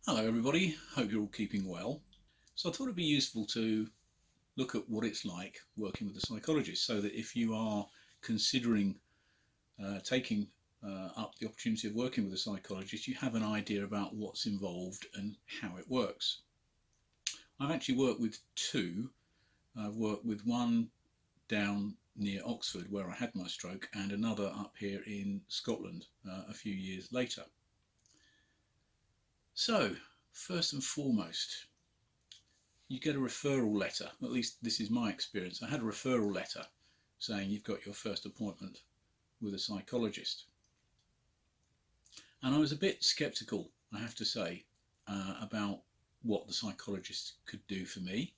Hello everybody, hope you're all keeping well. So I thought it'd be useful to look at what it's like working with a psychologist so that if you are considering taking up the opportunity of working with a psychologist, you have an idea about what's involved and how it works. I've actually worked with two. I've worked with one down near Oxford where I had my stroke and another up here in Scotland a few years later. So, first and foremost, you get a referral letter. At least this is my experience. I had a referral letter saying you've got your first appointment with a psychologist. And I was a bit sceptical, I have to say, about what the psychologist could do for me,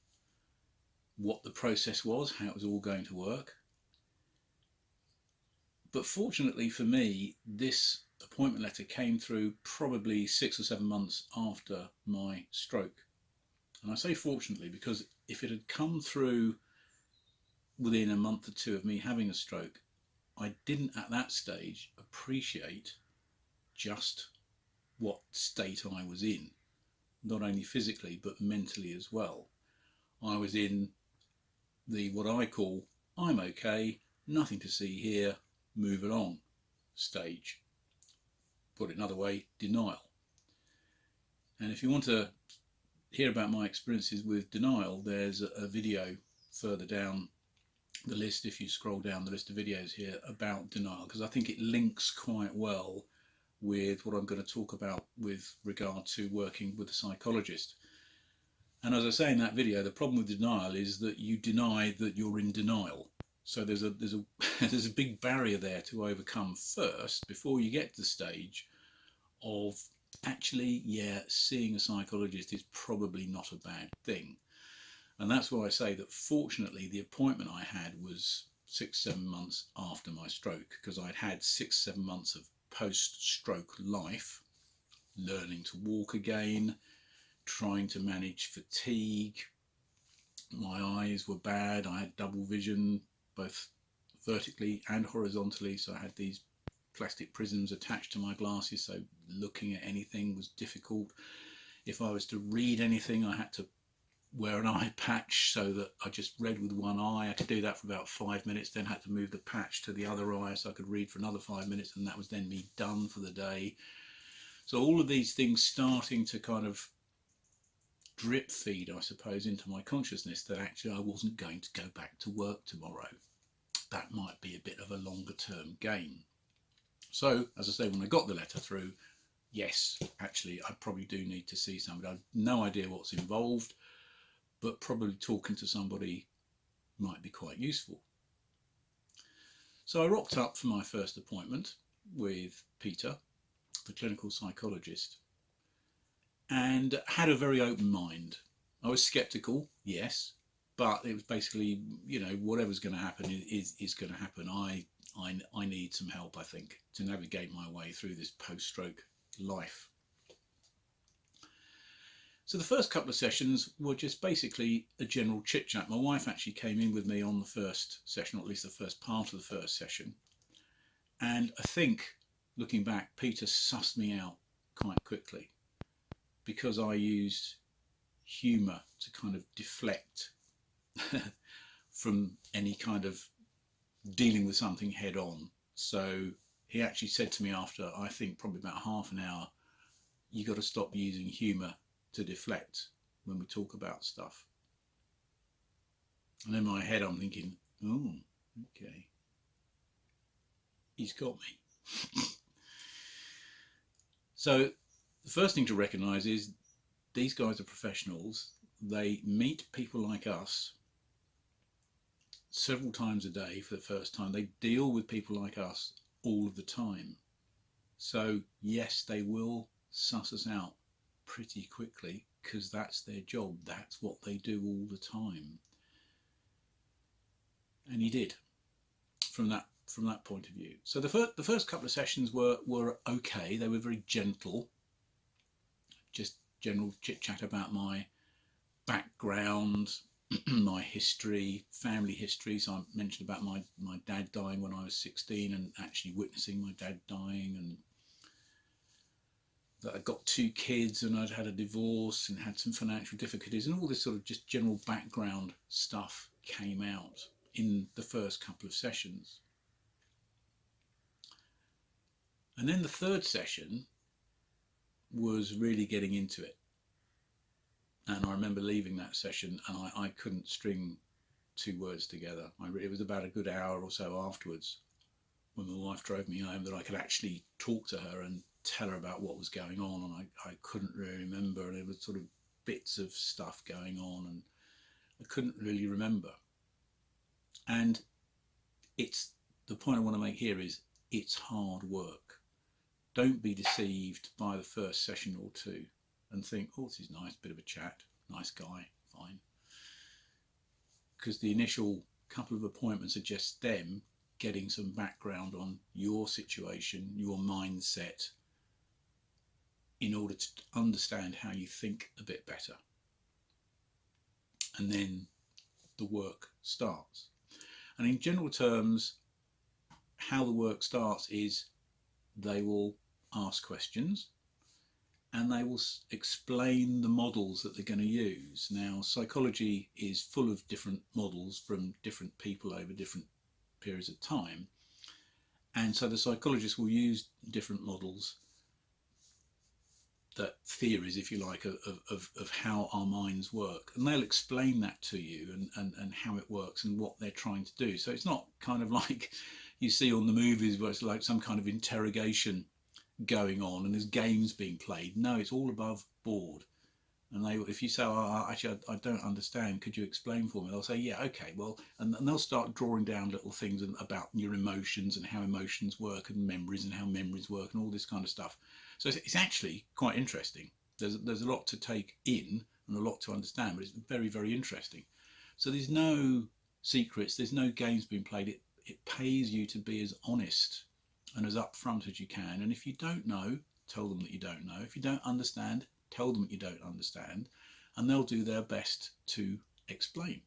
what the process was, how it was all going to work. But fortunately for me, this appointment letter came through probably 6 or 7 months after my stroke. And I say fortunately because if it had come through within a month or two of me having a stroke, I didn't at that stage appreciate just what state I was in, not only physically but mentally as well. I was in the what I call I'm okay, nothing to see here, move along stage. Put it another way, denial. And if you want to hear about my experiences with denial, there's a video further down the list, if you scroll down the list of videos here, about denial, because I think it links quite well with what I'm going to talk about with regard to working with a psychologist. And as I say in that video, the problem with denial is that you deny that you're in denial. So there's a there's a big barrier there to overcome first before you get to the stage of actually, yeah, seeing a psychologist is probably not a bad thing. And that's why I say that fortunately the appointment I had was 6-7 months after my stroke, because I'd had 6-7 months of post-stroke life, learning to walk again, trying to manage fatigue. My eyes were bad. I had double vision, both vertically and horizontally, so I had these plastic prisms attached to my glasses, so looking at anything was difficult. If I was to read anything, I had to wear an eye patch so that I just read with one eye. I had to do that for about 5 minutes, then had to move the patch to the other eye so I could read for another 5 minutes, and that was then me done for the day. So all of these things starting to kind of drip feed, I suppose, into my consciousness that actually I wasn't going to go back to work tomorrow. That might be a bit of a longer term game. So, as I say, when I got the letter through, yes, actually, I probably do need to see somebody. I've no idea what's involved, but probably talking to somebody might be quite useful. So I rocked up for my first appointment with Peter, the clinical psychologist, and had a very open mind. I was sceptical, yes, but it was basically, you know, whatever's going to happen is going to happen. I need some help, I think, to navigate my way through this post-stroke life. So the first couple of sessions were just basically a general chit-chat. My wife actually came in with me on the first session, or at least the first part of the first session. And I think, looking back, Peter sussed me out quite quickly because I used humour to kind of deflect from any kind of dealing with something head on. So he actually said to me after, I think probably about half an hour, you got to stop using humour to deflect when we talk about stuff. And in my head I'm thinking, oh, okay, he's got me. So the first thing to recognise is these guys are professionals. They meet people like us several times a day for the first time. They deal with people like us all of the time. So yes, they will suss us out pretty quickly because that's their job. That's what they do all the time. And he did from that point of view. So the first couple of sessions were okay. They were very gentle, just general chit chat about my background, my history, family history. So I mentioned about my dad dying when I was 16 and actually witnessing my dad dying, and that I'd got 2 kids and I'd had a divorce and had some financial difficulties, and all this sort of just general background stuff came out in the first couple of sessions. And then the third session was really getting into it. And I remember leaving that session and I couldn't string 2 words together. It was about a good hour or so afterwards, when my wife drove me home, that I could actually talk to her and tell her about what was going on. And I couldn't really remember, and there was sort of bits of stuff going on and I couldn't really remember. And it's the point I want to make here is it's hard work. Don't be deceived by the first session or 2 and think, oh, this is nice, bit of a chat, nice guy, fine. Because the initial couple of appointments are just them getting some background on your situation, your mindset, in order to understand how you think a bit better. And then the work starts. And in general terms, how the work starts is they will ask questions and they will explain the models that they're going to use. Now, psychology is full of different models from different people over different periods of time. And so the psychologist will use different models, that theories, if you like, of how our minds work. And they'll explain that to you and how it works and what they're trying to do. So it's not kind of like you see on the movies where it's like some kind of interrogation going on and there's games being played. No, it's all above board. And they, if you say, oh, actually, I don't understand, could you explain for me? They'll say, yeah, okay, well, and they'll start drawing down little things about your emotions and how emotions work and memories and how memories work and all this kind of stuff. So it's actually quite interesting. There's a lot to take in and a lot to understand, but it's very, very interesting. So there's no secrets, there's no games being played. It pays you to be as honest and as upfront as you can. And if you don't know, tell them that you don't know. If you don't understand, tell them that you don't understand, and they'll do their best to explain.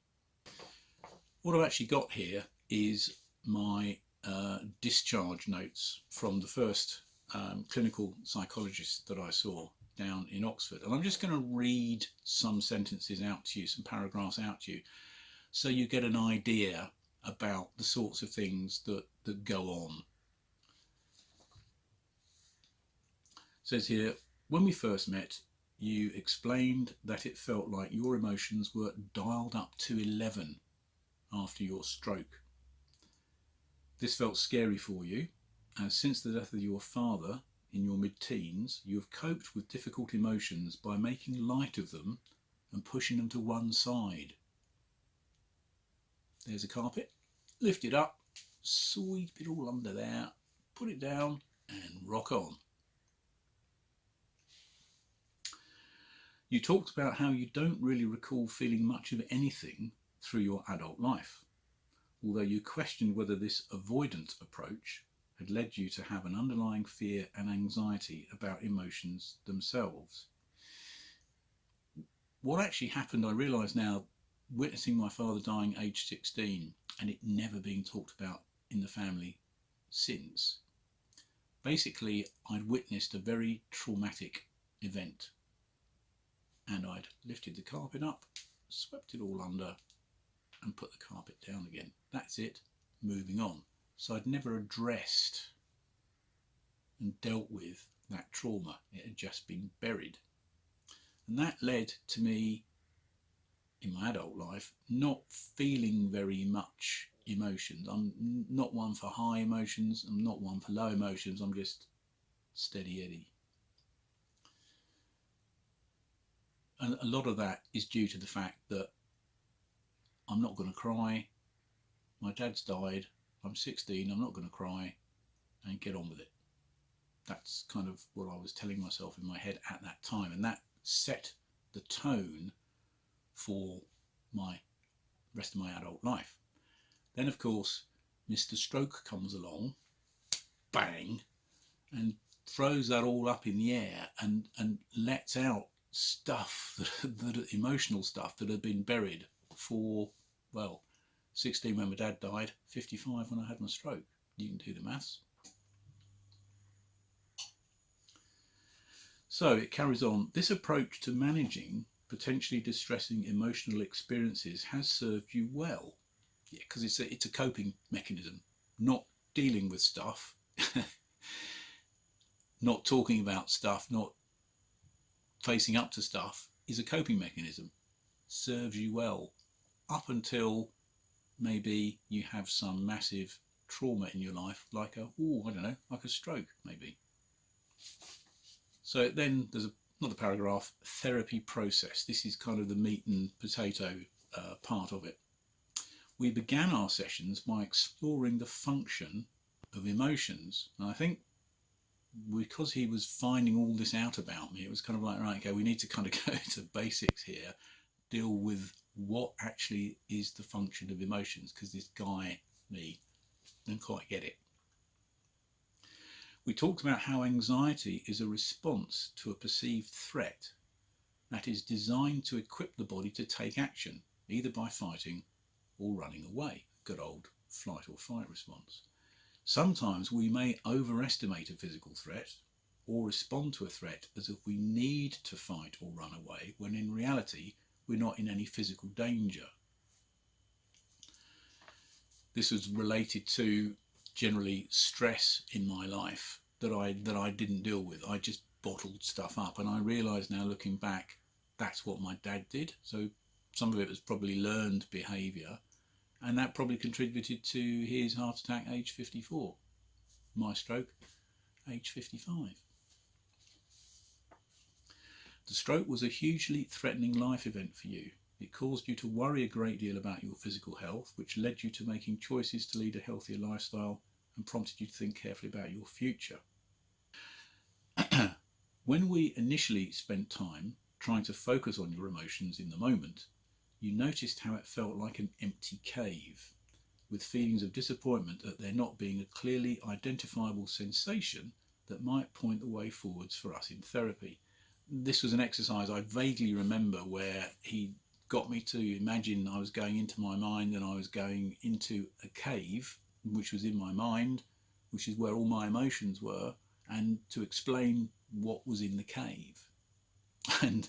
What I've actually got here is my discharge notes from the first clinical psychologist that I saw down in Oxford. And I'm just going to read some sentences out to you, some paragraphs out to you, so you get an idea about the sorts of things that go on. It says here, when we first met, you explained that it felt like your emotions were dialed up to 11 after your stroke. This felt scary for you, as since the death of your father in your mid-teens, you have coped with difficult emotions by making light of them and pushing them to one side. There's a carpet, lift it up, sweep it all under there, put it down and rock on. You talked about how you don't really recall feeling much of anything through your adult life, although you questioned whether this avoidant approach had led you to have an underlying fear and anxiety about emotions themselves. What actually happened, I realise now, witnessing my father dying aged 16 and it never being talked about in the family since. Basically, I'd witnessed a very traumatic event. And I'd lifted the carpet up, swept it all under and put the carpet down again. That's it, moving on. So I'd never addressed and dealt with that trauma. It had just been buried. And that led to me, in my adult life, not feeling very much emotions. I'm not one for high emotions, I'm not one for low emotions, I'm just steady Eddie. And a lot of that is due to the fact that I'm not going to cry. My dad's died. I'm 16. I'm not going to cry and get on with it. That's kind of what I was telling myself in my head at that time. And that set the tone for my rest of my adult life. Then, of course, Mr. Stroke comes along, bang, and throws that all up in the air and lets out stuff, that emotional stuff that had been buried for, well, 16 when my dad died, 55 when I had my stroke. You can do the maths. So it carries on. This approach to managing potentially distressing emotional experiences has served you well. Yeah, because it's a coping mechanism. Not dealing with stuff, not talking about stuff, not facing up to stuff is a coping mechanism. Serves you well up until maybe you have some massive trauma in your life, like like a stroke, maybe. So then there's another paragraph, therapy process. This is kind of the meat and potato part of it. We began our sessions by exploring the function of emotions. And I think because he was finding all this out about me, it was kind of like, right, okay, we need to kind of go to basics here, deal with what actually is the function of emotions, because this guy, me, didn't quite get it. We talked about how anxiety is a response to a perceived threat that is designed to equip the body to take action, either by fighting or running away. Good old flight or fight response. Sometimes we may overestimate a physical threat or respond to a threat as if we need to fight or run away, when in reality we're not in any physical danger. This was related to generally stress in my life that I didn't deal with. I just bottled stuff up, and I realise now, looking back, that's what my dad did. So some of it was probably learned behaviour, and that probably contributed to his heart attack age 54, my stroke age 55. The stroke was a hugely threatening life event for you. It caused you to worry a great deal about your physical health, which led you to making choices to lead a healthier lifestyle and prompted you to think carefully about your future. When we initially spent time trying to focus on your emotions in the moment, you noticed how it felt like an empty cave, with feelings of disappointment at there not being a clearly identifiable sensation that might point the way forwards for us in therapy. This was an exercise I vaguely remember where he got me to imagine I was going into my mind and I was going into a cave, which was in my mind, which is where all my emotions were, and to explain what was in the cave. And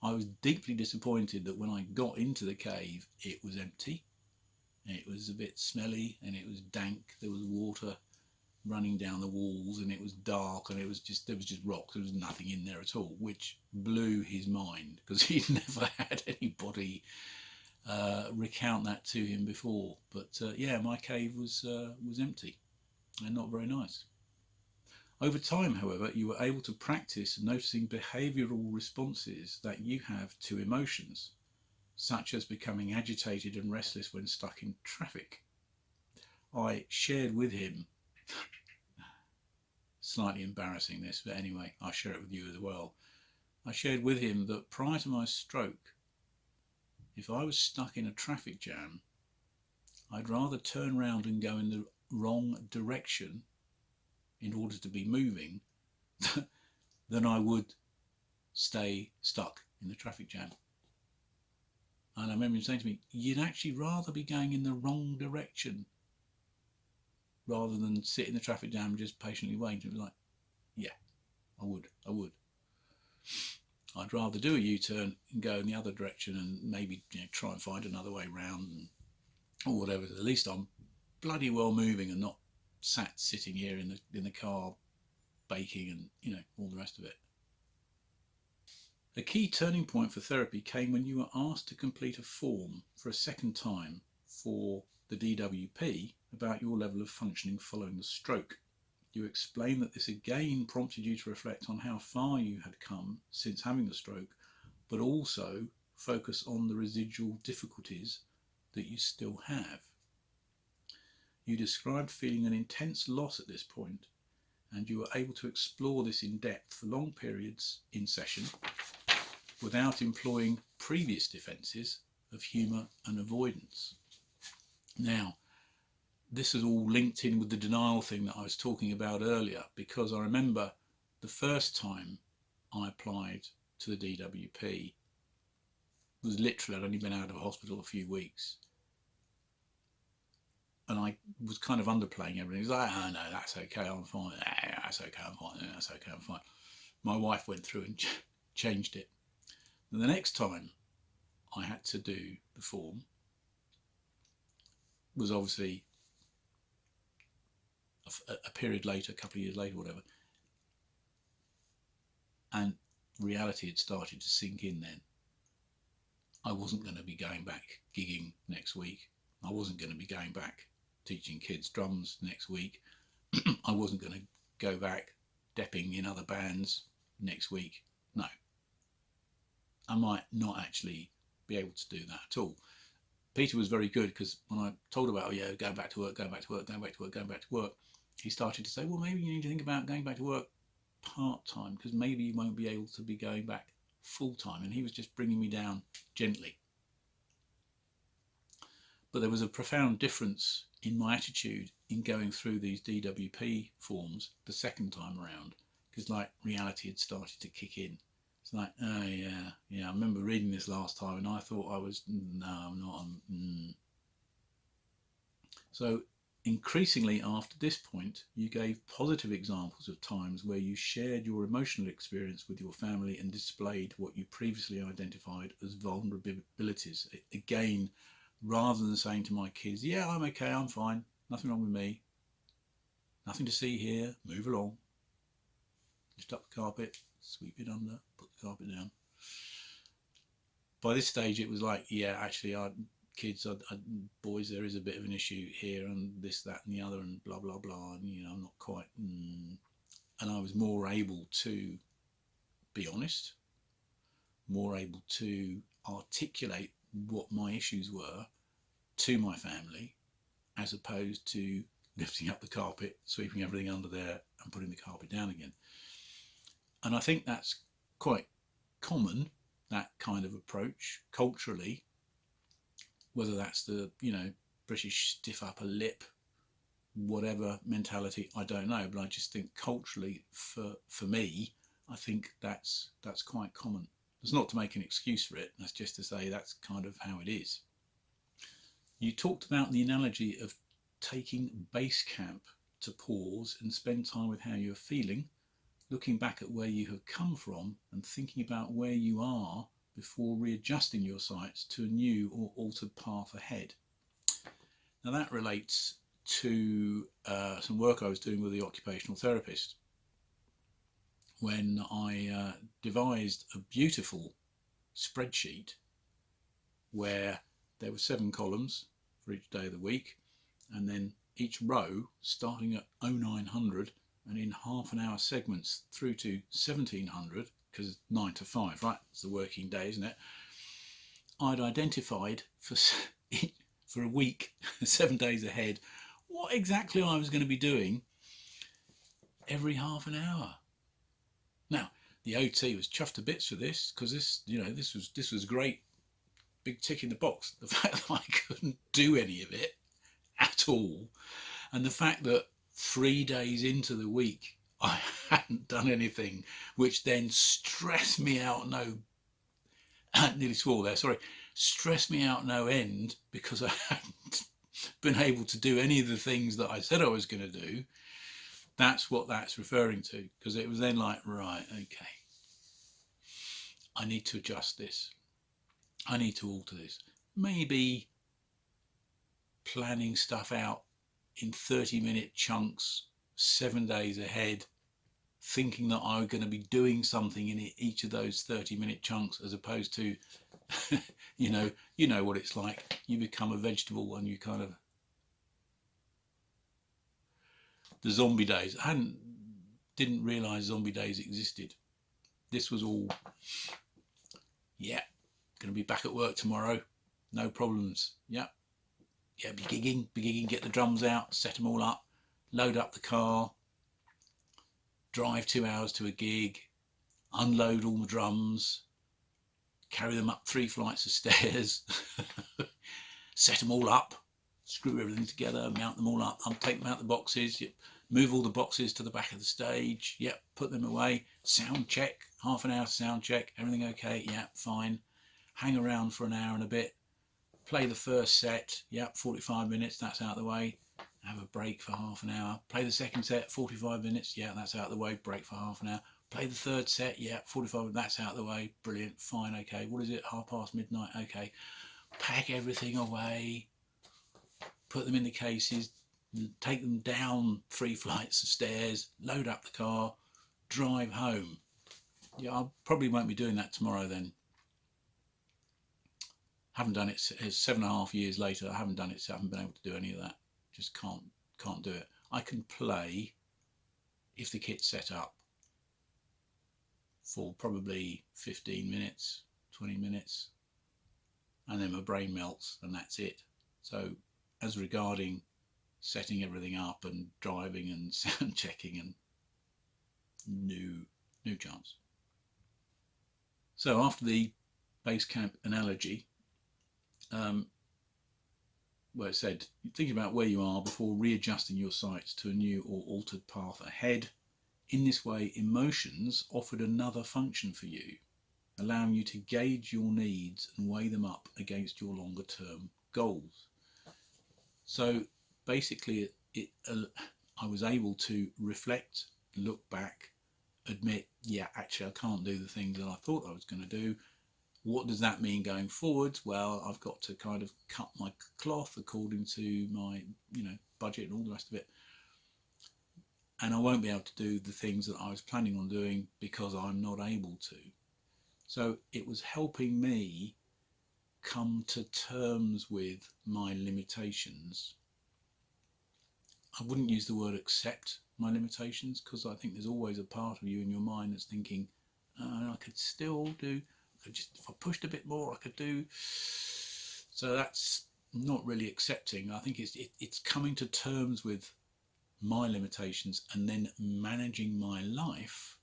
I was deeply disappointed that when I got into the cave, it was empty. It was a bit smelly and it was dank. There was water running down the walls and it was dark and there was just rocks. There was nothing in there at all, which blew his mind because he'd never had anybody recount that to him before. But yeah, my cave was empty and not very nice. Over time, however, you were able to practice noticing behavioural responses that you have to emotions, such as becoming agitated and restless when stuck in traffic. I shared with him, slightly embarrassing this, but anyway, I'll share it with you as well. I shared with him that prior to my stroke, if I was stuck in a traffic jam, I'd rather turn around and go in the wrong direction in order to be moving than I would stay stuck in the traffic jam. And I remember him saying to me, you'd actually rather be going in the wrong direction rather than sit in the traffic jam and just patiently wait. It was like, yeah, I would. I'd rather do a U-turn and go in the other direction and maybe try and find another way round or whatever. At least I'm bloody well moving and not sat sitting here in the car baking and all the rest of it. A key turning point for therapy came when you were asked to complete a form for a second time for the DWP about your level of functioning following the stroke. You explained that this again prompted you to reflect on how far you had come since having the stroke, but also focus on the residual difficulties that you still have. You described feeling an intense loss at this point, and you were able to explore this in depth for long periods in session without employing previous defences of humour and avoidance. Now, this is all linked in with the denial thing that I was talking about earlier, because I remember the first time I applied to the DWP was literally, I'd only been out of hospital a few weeks. And I was kind of underplaying everything. It was like, oh no, that's okay, I'm fine. That's okay, I'm fine. That's okay, I'm fine. my wife went through and changed it. And the next time I had to do the form was obviously a period later, a couple of years later, whatever. And reality had started to sink in then. I wasn't going to be going back gigging next week. I wasn't going to be going back teaching kids drums next week. I wasn't going to go back depping in other bands next week. No. I might not actually be able to do that at all. Peter was very good, because when I told about, oh yeah, going back to work, going back to work, going back to work, going back to work, he started to say, well, maybe you need to think about going back to work part-time, because maybe you won't be able to be going back full-time. And he was just bringing me down gently. But there was a profound difference in my attitude in going through these DWP forms the second time around, because like reality had started to kick in. It's like, oh yeah, I remember reading this last time and I thought I was, no, I'm not. So increasingly after this point, you gave positive examples of times where you shared your emotional experience with your family and displayed what you previously identified as vulnerabilities. Again, rather than saying to my kids, yeah, I'm okay, I'm fine, nothing wrong with me, nothing to see here, move along, lift up the carpet, sweep it under, put the carpet down. By this stage it was like, yeah, actually kids, boys, there is a bit of an issue here and this, that and the other and blah blah blah, and you know, I'm not quite and I was more able to be honest, more able to articulate what my issues were to my family, as opposed to lifting up the carpet, sweeping everything under there and putting the carpet down again. And I think that's quite common, that kind of approach culturally, whether that's the, you know, British stiff upper lip, whatever mentality, I don't know, but I just think culturally for me, I think that's quite common. It's not to make an excuse for it, that's just to say that's kind of how it is. You talked about the analogy of taking base camp to pause and spend time with how you're feeling, looking back at where you have come from and thinking about where you are before readjusting your sights to a new or altered path ahead. Now that relates to some work I was doing with the occupational therapist, when I devised a beautiful spreadsheet where there were 7 columns for each day of the week, and then each row starting at 0900 and in half an hour segments through to 1700, because 9 to 5, right? It's the working day, isn't it? I'd identified for a week, 7 days ahead, what exactly I was going to be doing every half an hour. Now, the OT was chuffed to bits for this, because this, you know, this was great, big tick in the box. The fact that I couldn't do any of it at all, and the fact that 3 days into the week I hadn't done anything, which then stressed me out nearly swore there, sorry, stressed me out no end, because I hadn't been able to do any of the things that I said I was going to do. That's what that's referring to, because it was then like, right, okay, I need to adjust this, I need to alter this. Maybe planning stuff out in 30-minute chunks 7 days ahead, thinking that I'm going to be doing something in each of those 30-minute chunks, as opposed to you know what it's like, you become a vegetable and you kind of, the zombie days, didn't realise zombie days existed. This was all, yeah, going to be back at work tomorrow, no problems, yeah, be gigging, get the drums out, set them all up, load up the car, drive 2 hours to a gig, unload all the drums, carry them up 3 flights of stairs, set them all up, screw everything together, mount them all up, take them out the boxes, move all the boxes to the back of the stage, put them away, sound check, half an hour sound check, everything okay, fine, hang around for an hour and a bit, play the first set, 45 minutes, that's out of the way, have a break for half an hour, play the second set, 45 minutes, that's out of the way, break for half an hour, Play the third set, yeah, 45, that's out of the way, brilliant, fine, okay. What is it, midnight, okay. Pack everything away, put them in the cases, take them down 3 flights of stairs, load up the car, drive home. Yeah, I probably won't be doing that tomorrow then. Haven't done it, 7.5 years later, I haven't done it, so I haven't been able to do any of that. Just can't do it. I can play if the kit's set up for probably 15 minutes, 20 minutes, and then my brain melts and that's it. So as regarding setting everything up and driving and sound checking, and no chance. So after the base camp analogy, where it said, think about where you are before readjusting your sights to a new or altered path ahead. In this way, emotions offered another function for you, allowing you to gauge your needs and weigh them up against your longer term goals. So basically, I was able to reflect, look back, admit, yeah, actually I can't do the things that I thought I was going to do. What does that mean going forwards? Well, I've got to kind of cut my cloth according to my, budget and all the rest of it. And I won't be able to do the things that I was planning on doing because I'm not able to. So it was helping me come to terms with my limitations. I wouldn't use the word accept my limitations, because I think there's always a part of you in your mind that's thinking, I could still do, if I pushed a bit more, I could do. So that's not really accepting. I think it's coming to terms with my limitations and then managing my life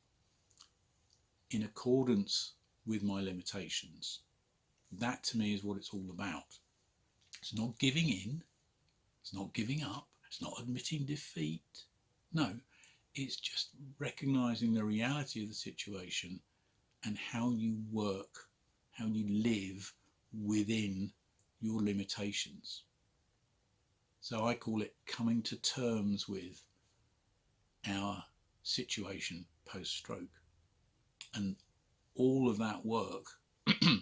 in accordance with my limitations. That to me is what it's all about. It's not giving in, it's not giving up, it's not admitting defeat. No, it's just recognizing the reality of the situation and how you work, how you live within your limitations. So I call it coming to terms with our situation post-stroke. And all of that work, I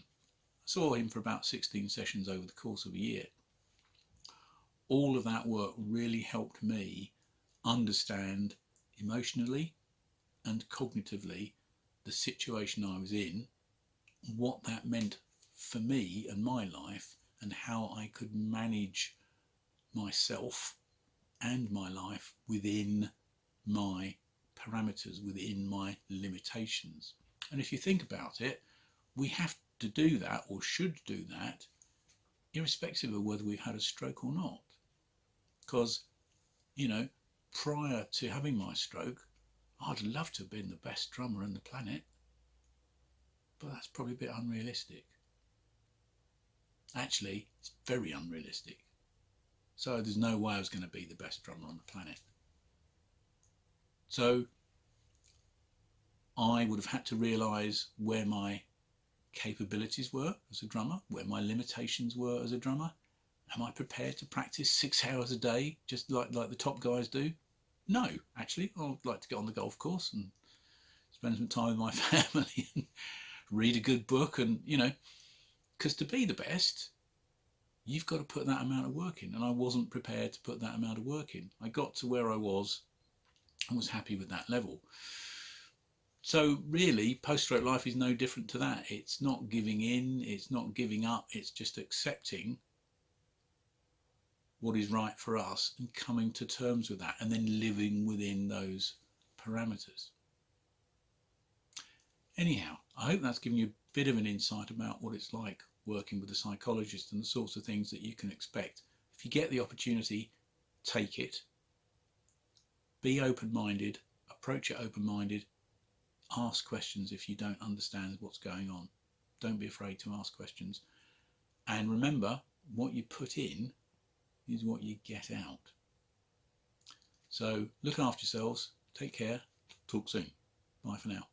saw him for about 16 sessions over the course of a year. All of that work really helped me understand emotionally and cognitively the situation I was in, what that meant for me and my life, and how I could manage myself and my life within my parameters, within my limitations. And if you think about it, we have to do that, or should do that, irrespective of whether we've had a stroke or not. Because, prior to having my stroke, I'd love to have been the best drummer on the planet, but that's probably a bit unrealistic. Actually, it's very unrealistic. So there's no way I was going to be the best drummer on the planet. So I would have had to realise where my capabilities were as a drummer, where my limitations were as a drummer. Am I prepared to practice 6 hours a day, just like the top guys do? No, actually, I'd like to get on the golf course and spend some time with my family and read a good book, and because to be the best, you've got to put that amount of work in, and I wasn't prepared to put that amount of work in. I got to where I was and was happy with that level. So really, post-stroke life is no different to that. It's not giving in, it's not giving up, it's just accepting what is right for us and coming to terms with that, and then living within those parameters. Anyhow, I hope that's given you a bit of an insight about what it's like working with a psychologist and the sorts of things that you can expect. If you get the opportunity, take it. Be open-minded, approach it open-minded, ask questions if you don't understand what's going on. Don't be afraid to ask questions. And remember, what you put in is what you get out. So look after yourselves, take care, talk soon. Bye for now.